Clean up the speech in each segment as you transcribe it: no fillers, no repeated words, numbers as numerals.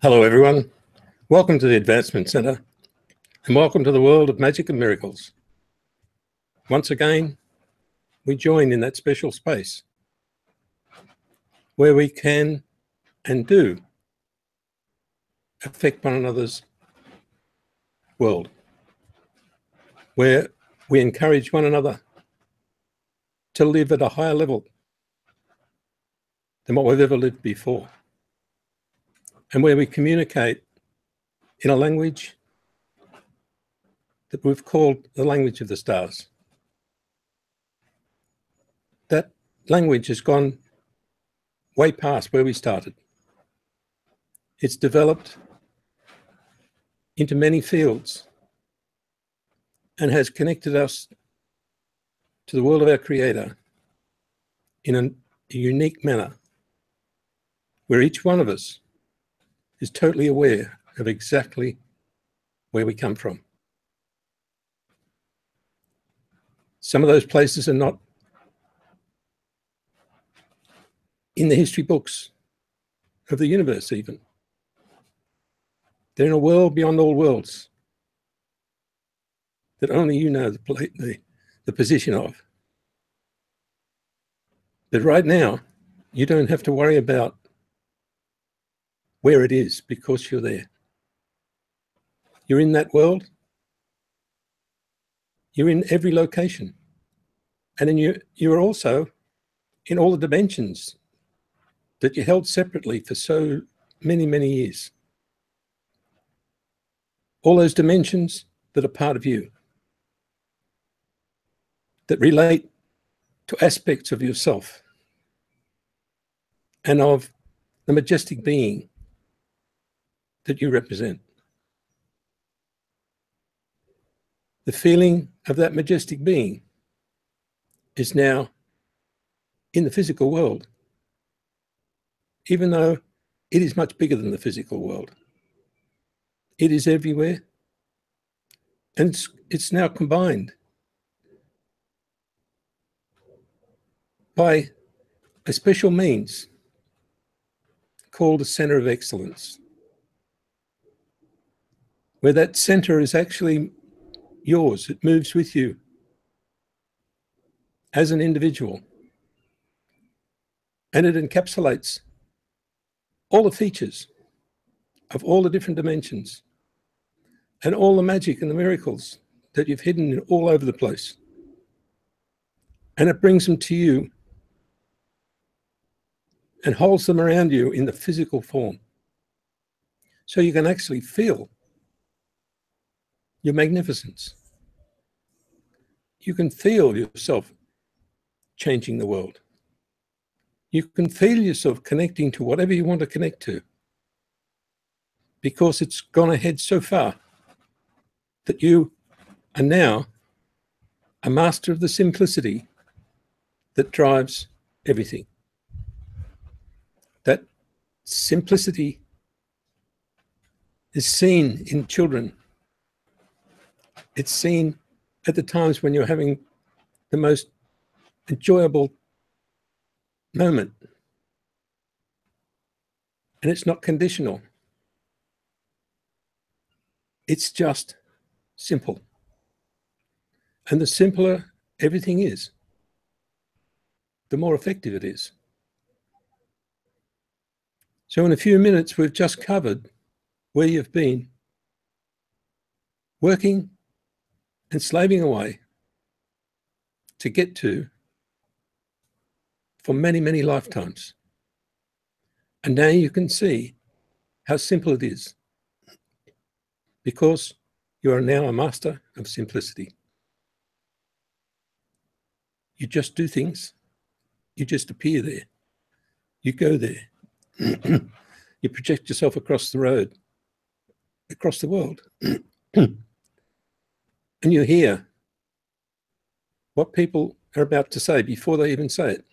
Hello everyone, welcome to the Advancement Centre and welcome to the world of magic and miracles. Once again, we join in that special space where we can and do affect one another's world, where we encourage one another to live at a higher level than what we've ever lived before, and where we communicate in a language that we've called the language of the stars. That language has gone way past where we started. It's developed into many fields and has connected us to the world of our Creator in a unique manner, where each one of us is totally aware of exactly where we come from. Some of those places are not in the history books of the universe even. They're in a world beyond all worlds that only you know the position of. But right now, you don't have to worry about where it is because you're there. You're in that world. You're in every location. And then you're also in all the dimensions that you held separately for so many, many years. All those dimensions that are part of you, that relate to aspects of yourself and of the majestic being that you represent. The feeling of that majestic being is now in the physical world, even though it is much bigger than the physical world. It is everywhere, and it's now combined by a special means called a centre of excellence, where that centre is actually yours. It moves with you as an individual, and it encapsulates all the features of all the different dimensions and all the magic and the miracles that you've hidden all over the place. And it brings them to you and holds them around you in the physical form, so you can actually feel your magnificence. You can feel yourself changing the world. You can feel yourself connecting to whatever you want to connect to, because it's gone ahead so far that you are now a master of the simplicity that drives everything. That simplicity is seen in children. It's seen at the times when you're having the most enjoyable moment. And it's not conditional. It's just simple. And the simpler everything is, the more effective it is. So in a few minutes, we've just covered where you've been working and slaving away to get to for many, many lifetimes. And now you can see how simple it is, because you are now a master of simplicity. You just do things. You just appear there. You go there. You project yourself across the road, across the world. And you hear what people are about to say before they even say it.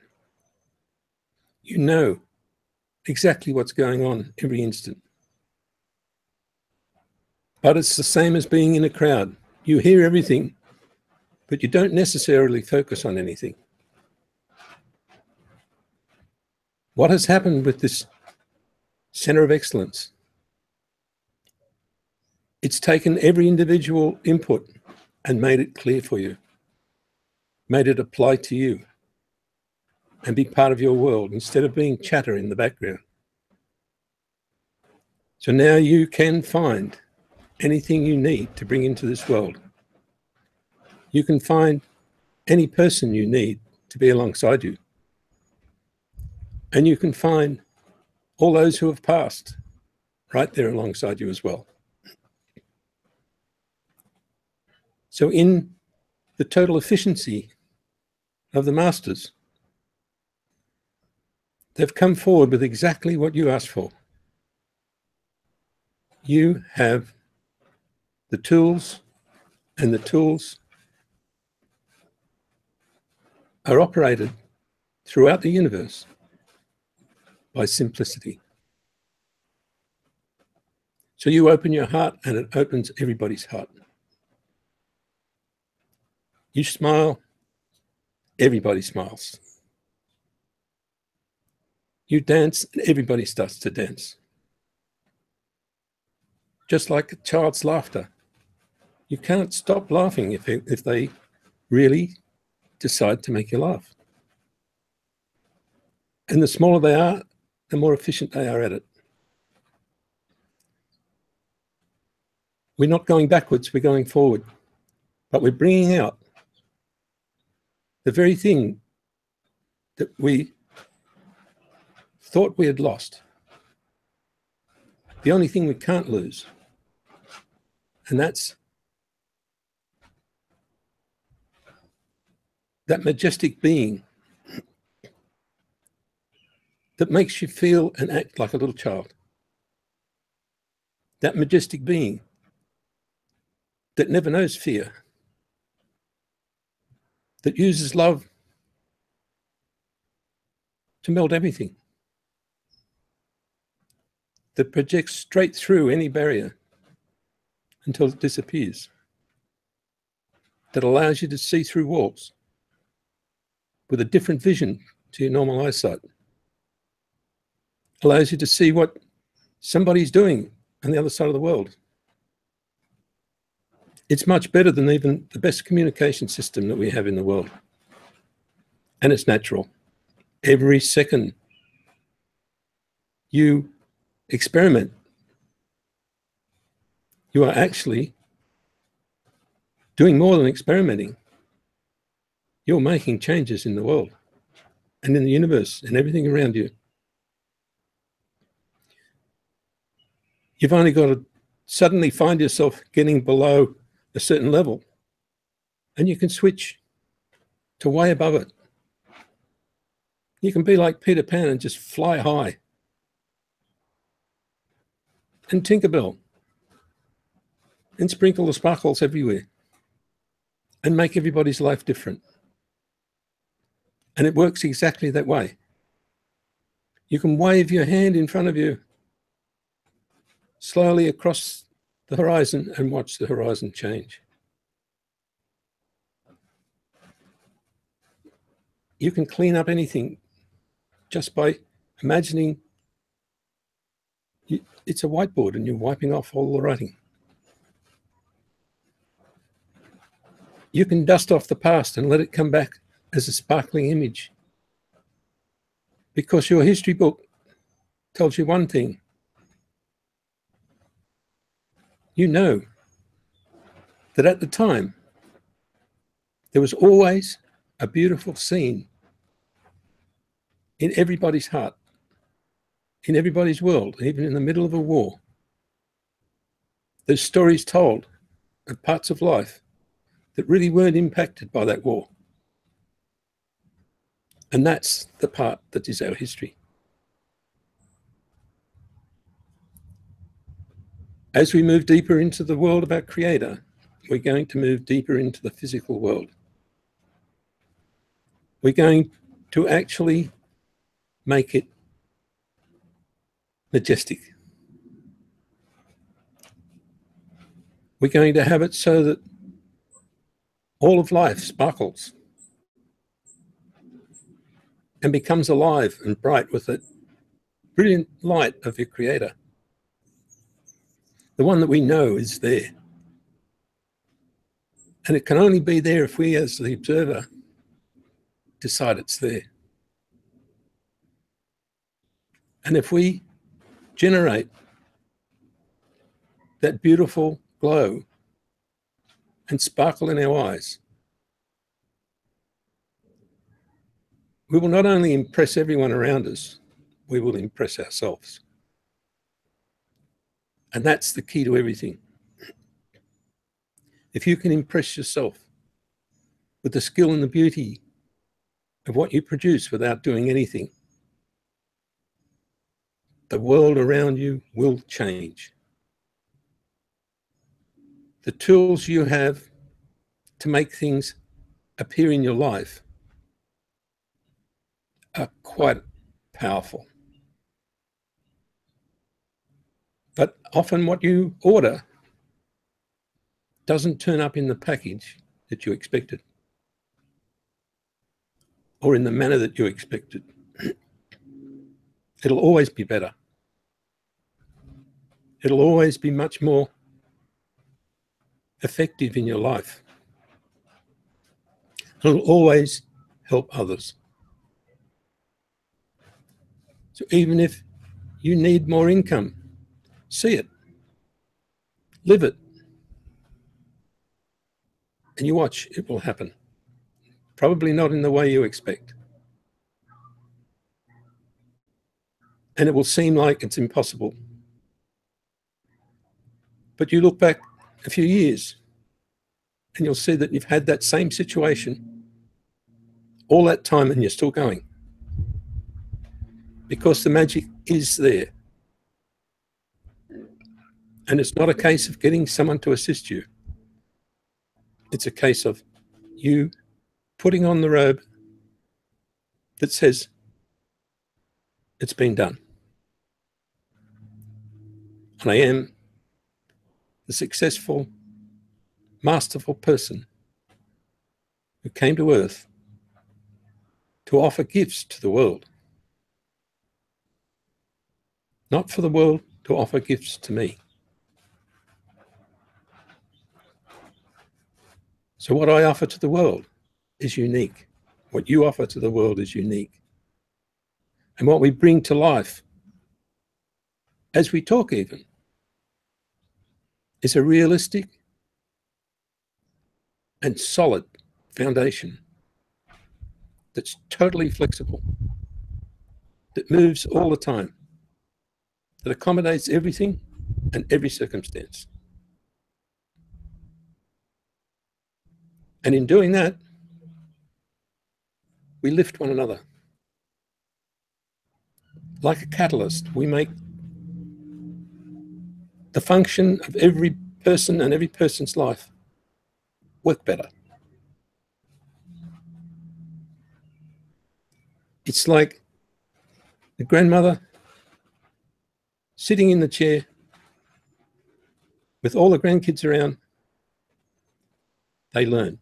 You know exactly what's going on every instant. But it's the same as being in a crowd. You hear everything, but you don't necessarily focus on anything. What has happened with this centre of excellence It's taken every individual input and made it clear for you, made it apply to you and be part of your world instead of being chatter in the background. So now you can find anything you need to bring into this world. You can find any person you need to be alongside you. And you can find all those who have passed right there alongside you as well. So in the total efficiency of the masters, they've come forward with exactly what you asked for. You have the tools, and the tools are operated throughout the universe by simplicity. So you open your heart and it opens everybody's heart. You smile, everybody smiles. You dance and everybody starts to dance. Just like a child's laughter. You can't stop laughing if they really decide to make you laugh. And the smaller they are, the more efficient they are at it. We're not going backwards, we're going forward. But we're bringing out the very thing that we thought we had lost. The only thing we can't lose. And that's that majestic being that makes you feel and act like a little child. That majestic being that never knows fear, that uses love to melt everything, that projects straight through any barrier until it disappears, that allows you to see through walls with a different vision to your normal eyesight, allows you to see what somebody's doing on the other side of the world. It's much better than even the best communication system that we have in the world. And it's natural. Every second you experiment, you are actually doing more than experimenting. You're making changes in the world and in the universe and everything around you. You've only got to suddenly find yourself getting below a certain level, and you can switch to way above it. You can be like Peter Pan and just fly high. And Tinkerbell. And sprinkle the sparkles everywhere. And make everybody's life different. And it works exactly that way. You can wave your hand in front of you slowly across the horizon and watch the horizon change. You can clean up anything just by imagining it's a whiteboard and you're wiping off all the writing. You can dust off the past and let it come back as a sparkling image, because your history book tells you one thing. You know that at the time, there was always a beautiful scene in everybody's heart, in everybody's world, even in the middle of a war. There's stories told of parts of life that really weren't impacted by that war. And that's the part that is our history. As we move deeper into the world of our Creator, we're going to move deeper into the physical world. We're going to actually make it majestic. We're going to have it so that all of life sparkles and becomes alive and bright with the brilliant light of your Creator. the one that we know is there. And it can only be there if we, as the observer, decide it's there. And if we generate that beautiful glow and sparkle in our eyes, we will not only impress everyone around us, we will impress ourselves. And that's the key to everything. If you can impress yourself with the skill and the beauty of what you produce without doing anything, the world around you will change. The tools you have to make things appear in your life are quite powerful. But often what you order doesn't turn up in the package that you expected, or in the manner that you expected. It'll always be better. It'll always be much more effective in your life. It'll always help others. So even if you need more income, see it, live it, and you watch, it will happen. Probably not in the way you expect. And it will seem like it's impossible. But you look back a few years and you'll see that you've had that same situation all that time and you're still going. Because the magic is there. And it's not a case of getting someone to assist you. It's a case of you putting on the robe that says, it's been done. And I am the successful, masterful person who came to Earth to offer gifts to the world. Not for the world to offer gifts to me. So what I offer to the world is unique. What you offer to the world is unique. And what we bring to life, as we talk even, is a realistic and solid foundation that's totally flexible, that moves all the time, that accommodates everything and every circumstance. And in doing that, we lift one another. Like a catalyst, we make the function of every person and every person's life work better. It's like the grandmother sitting in the chair with all the grandkids around. They learn.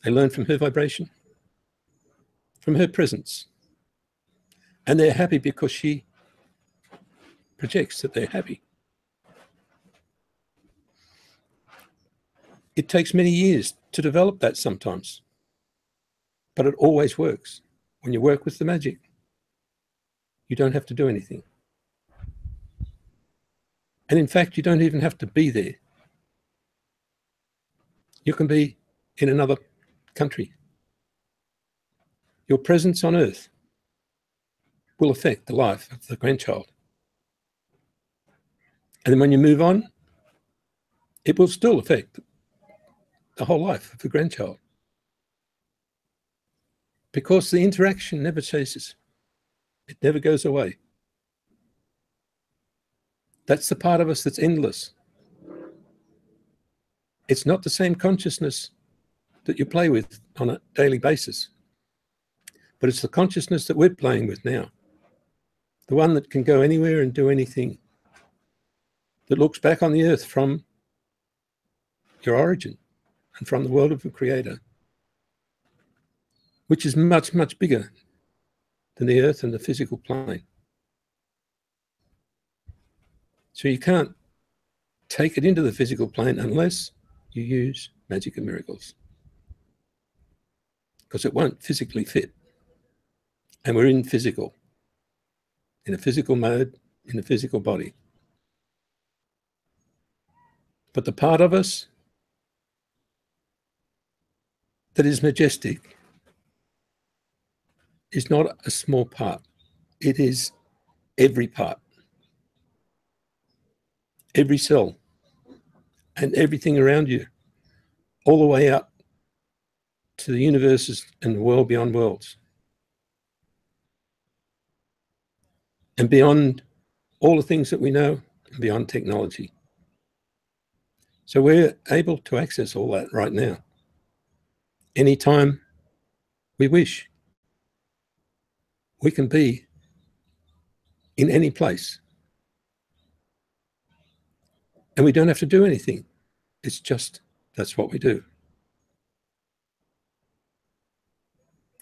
They learn from her vibration, from her presence. And they're happy because she projects that they're happy. It takes many years to develop that sometimes, but it always works. When you work with the magic, you don't have to do anything. And in fact, you don't even have to be there. You can be in another country. Your presence on Earth will affect the life of the grandchild. And then when you move on, it will still affect the whole life of the grandchild. Because the interaction never ceases. It never goes away. That's the part of us that's endless. It's not the same consciousness that you play with on a daily basis, but it's the consciousness that we're playing with now. The one that can go anywhere and do anything, that looks back on the earth from your origin and from the world of the Creator, which is much, much bigger than the earth and the physical plane. So you can't take it into the physical plane unless you use magic and miracles, because it won't physically fit. And we're in a physical mode, in a physical body. But the part of us that is majestic is not a small part. It is every part, every cell, and everything around you, all the way up to the universes and the world beyond worlds, and beyond all the things that we know, and beyond technology. So we're able to access all that right now, anytime we wish. We can be in any place, and we don't have to do anything. It's just, that's what we do.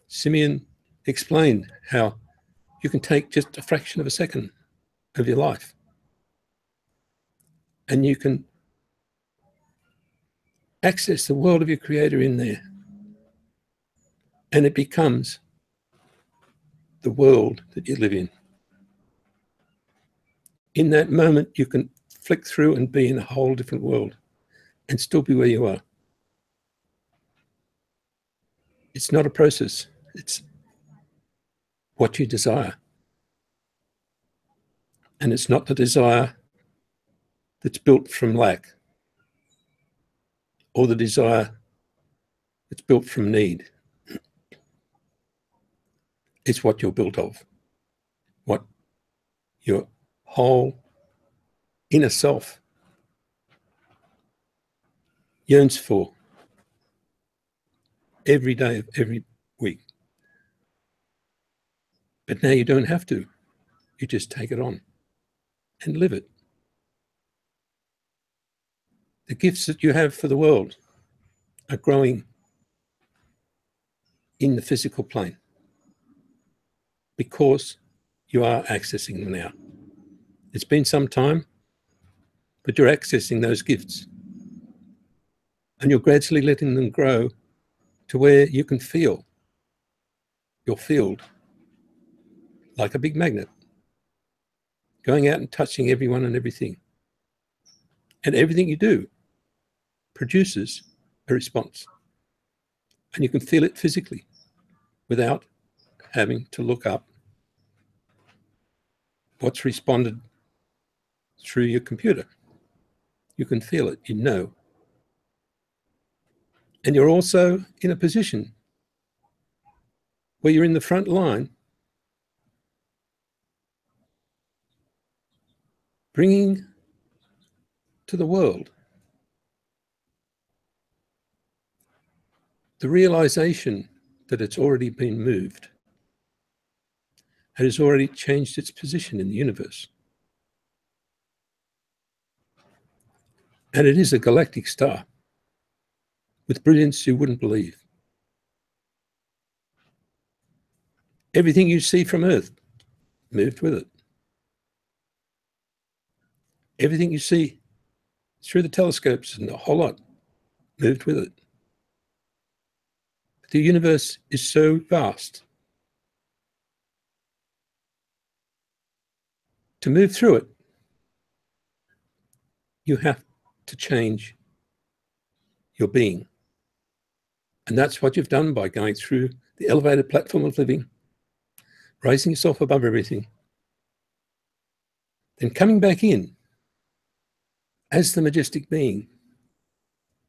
Simmion explained how you can take just a fraction of a second of your life, and you can access the world of your creator in there, and it becomes the world that you live in. In that moment, you can flick through and be in a whole different world and still be where you are. It's not a process. It's what you desire. And it's not the desire that's built from lack, or the desire that's built from need. It's what you're built of, what your whole inner self yearns for every day of every week. But now you don't have to. You just take it on and live it. The gifts that you have for the world are growing in the physical plane because you are accessing them now. It's been some time, but you're accessing those gifts, and you're gradually letting them grow to where you can feel your field like a big magnet, going out and touching everyone and everything. And everything you do produces a response, and you can feel it physically without having to look up what's responded through your computer. You can feel it, you know. And you're also in a position where you're in the front line, bringing to the world the realization that it's already been moved. It has already changed its position in the universe. And it is a galactic star with brilliance you wouldn't believe. Everything you see from Earth moved with it. Everything you see through the telescopes and a whole lot moved with it. The universe is so vast. To move through it, you have to change your being. And that's what you've done by going through the elevated platform of living, raising yourself above everything, then coming back in as the majestic being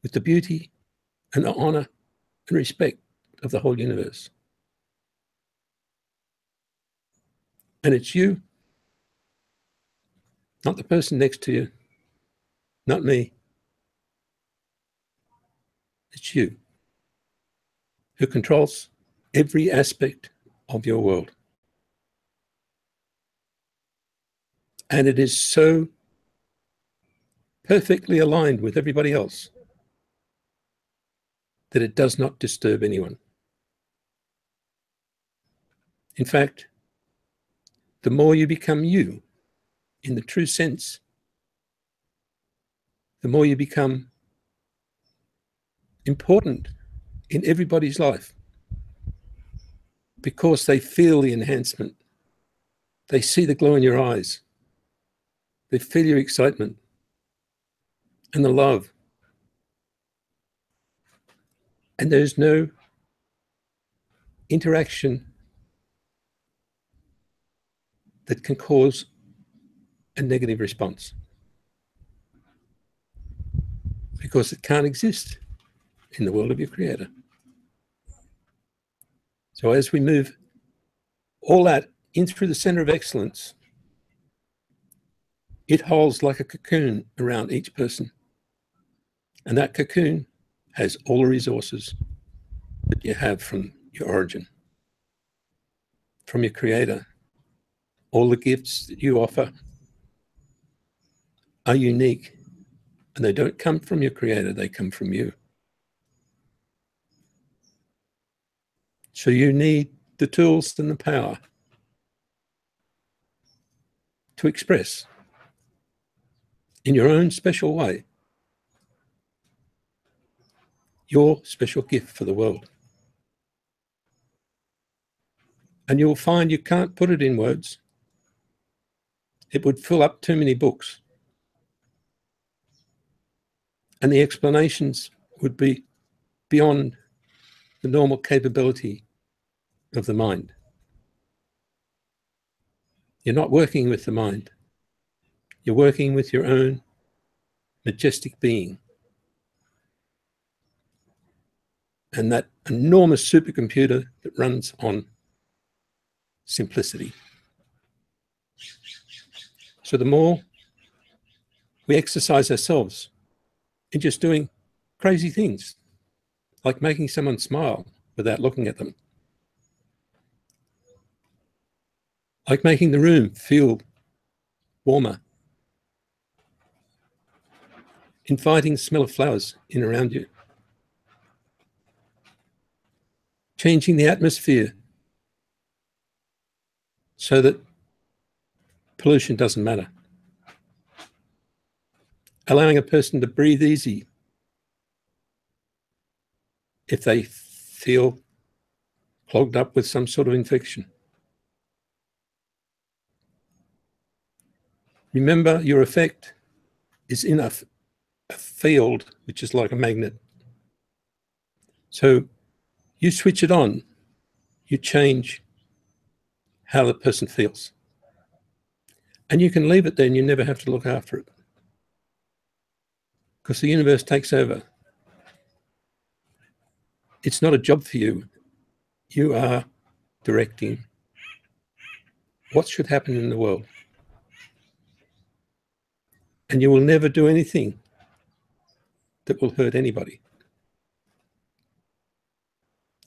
with the beauty and the honor and respect of the whole universe. And it's you, not the person next to you, not me. It's you who controls every aspect of your world. And it is so perfectly aligned with everybody else that it does not disturb anyone. In fact, the more you become you, in the true sense the more you become important in everybody's life, because they feel the enhancement. They see the glow in your eyes. They feel your excitement and the love. And there's no interaction that can cause a negative response, because it can't exist in the world of your creator. So as we move all that in through the center of excellence, it holds like a cocoon around each person. And that cocoon has all the resources that you have from your origin, from your creator. All the gifts that you offer are unique, and they don't come from your creator, they come from you. So you need the tools and the power to express in your own special way your special gift for the world. And you'll find you can't put it in words. It would fill up too many books. And the explanations would be beyond the normal capability of the mind. You're not working with the mind. You're working with your own majestic being. And that enormous supercomputer that runs on simplicity. So the more we exercise ourselves in just doing crazy things, like making someone smile without looking at them, like making the room feel warmer, inviting the smell of flowers in around you, changing the atmosphere so that pollution doesn't matter, allowing a person to breathe easy if they feel clogged up with some sort of infection. Remember, your effect is in a field which is like a magnet. So you switch it on, you change how the person feels. And you can leave it there and you never have to look after it, because the universe takes over. It's not a job for you. You are directing what should happen in the world. And you will never do anything that will hurt anybody.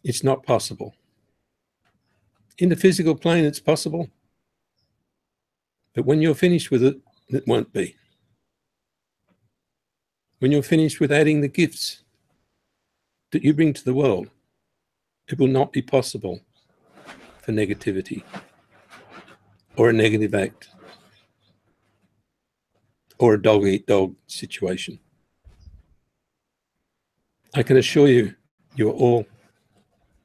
It's not possible. In the physical plane, it's possible. But when you're finished with it, it won't be. When you're finished with adding the gifts that you bring to the world, it will not be possible for negativity or a negative act or a dog-eat-dog situation. I can assure you, you're all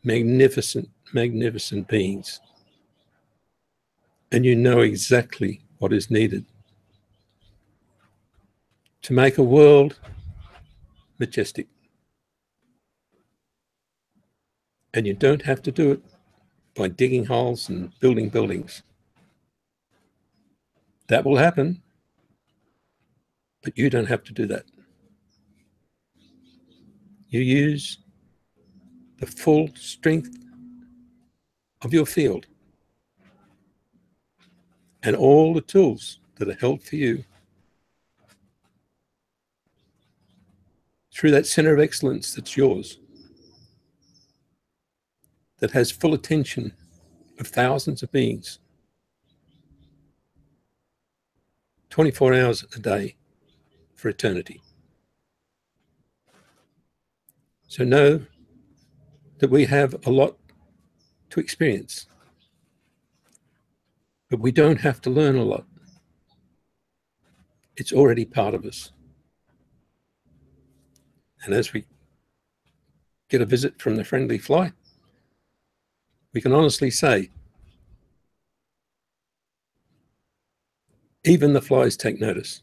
magnificent, magnificent beings. And you know exactly what is needed to make a world majestic. And you don't have to do it by digging holes and building buildings. That will happen, but you don't have to do that. You use the full strength of your field and all the tools that are held for you through that center of excellence that's yours, that has full attention of thousands of beings, 24 hours a day for eternity. So know that we have a lot to experience, but we don't have to learn a lot. It's already part of us. And as we get a visit from the friendly fly, we can honestly say, even the flies take notice.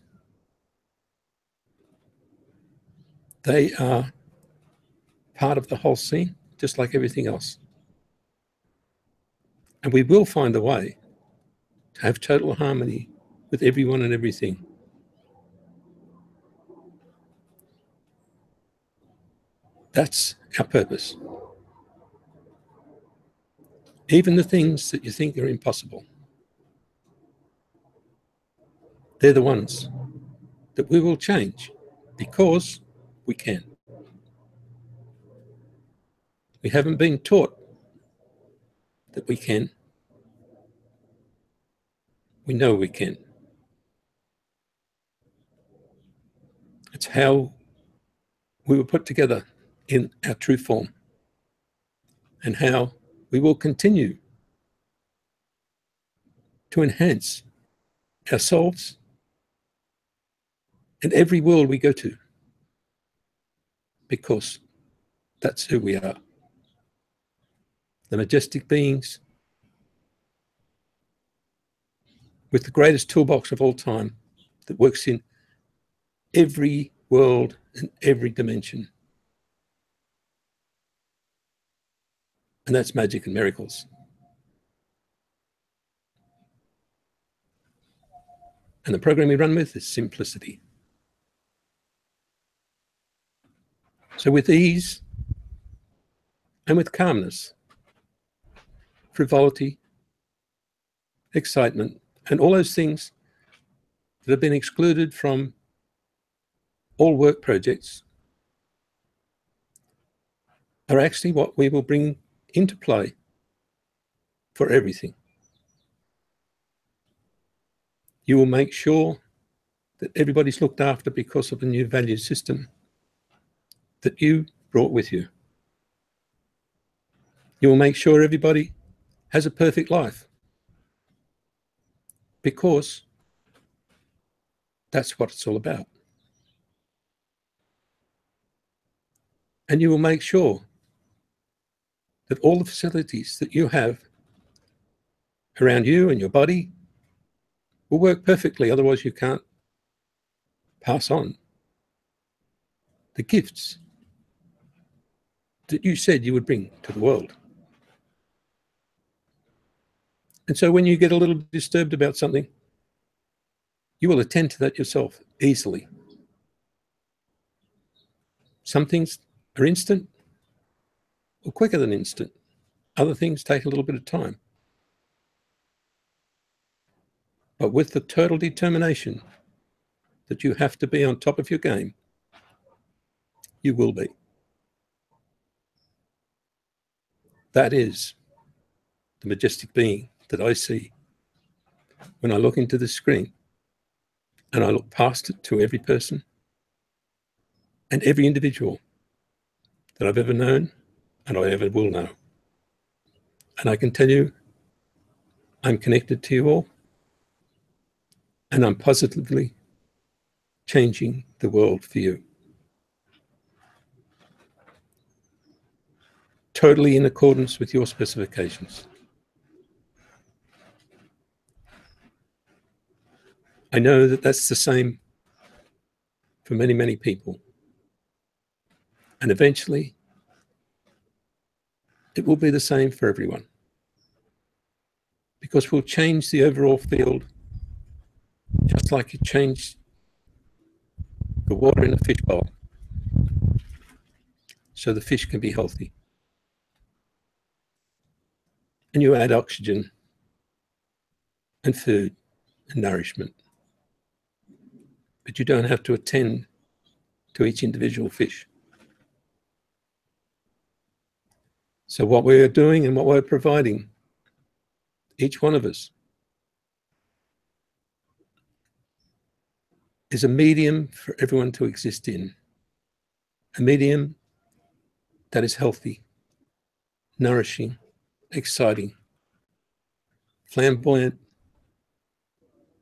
They are part of the whole scene, just like everything else. And we will find a way to have total harmony with everyone and everything. That's our purpose. Even the things that you think are impossible, they're the ones that we will change because we can. We haven't been taught that we can. We know we can. It's how we were put together in our true form, and how we will continue to enhance ourselves and every world we go to, because that's who we are. The majestic beings with the greatest toolbox of all time that works in every world and every dimension. And that's magic and miracles. And the program we run with is simplicity. So with ease and with calmness, frivolity, excitement, and all those things that have been excluded from all work projects are actually what we will bring into play for everything. You will make sure that everybody's looked after because of the new value system that you brought with you. You will make sure everybody has a perfect life, because that's what it's all about. And you will make sure that all the facilities that you have around you and your body will work perfectly. Otherwise, you can't pass on the gifts that you said you would bring to the world. And so when you get a little disturbed about something, you will attend to that yourself easily. Some things are instant or quicker than instant. Other things take a little bit of time. But with the total determination that you have to be on top of your game, you will be. That is the majestic being that I see when I look into the screen and I look past it to every person and every individual that I've ever known and I ever will know. And I can tell you, I'm connected to you all, and I'm positively changing the world for you. Totally in accordance with your specifications. I know that that's the same for many, many people. And eventually, it will be the same for everyone. Because we'll change the overall field, just like you change the water in a fish bowl, so the fish can be healthy. And you add oxygen and food and nourishment. But you don't have to attend to each individual fish. So what we're doing and what we're providing, each one of us, is a medium for everyone to exist in. A medium that is healthy, nourishing, exciting, flamboyant,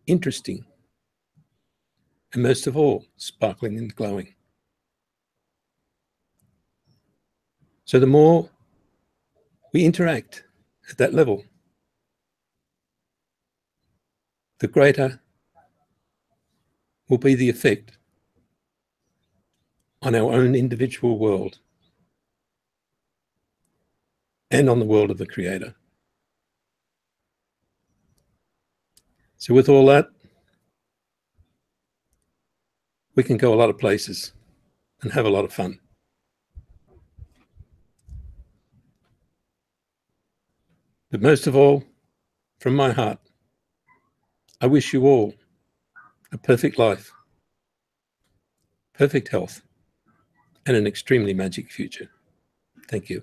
interesting, and most of all, sparkling and glowing. So the more we interact at that level, the greater will be the effect on our own individual world and on the world of the Creator. So with all that, we can go a lot of places and have a lot of fun. But most of all, from my heart, I wish you all a perfect life, perfect health, and an extremely magic future. Thank you.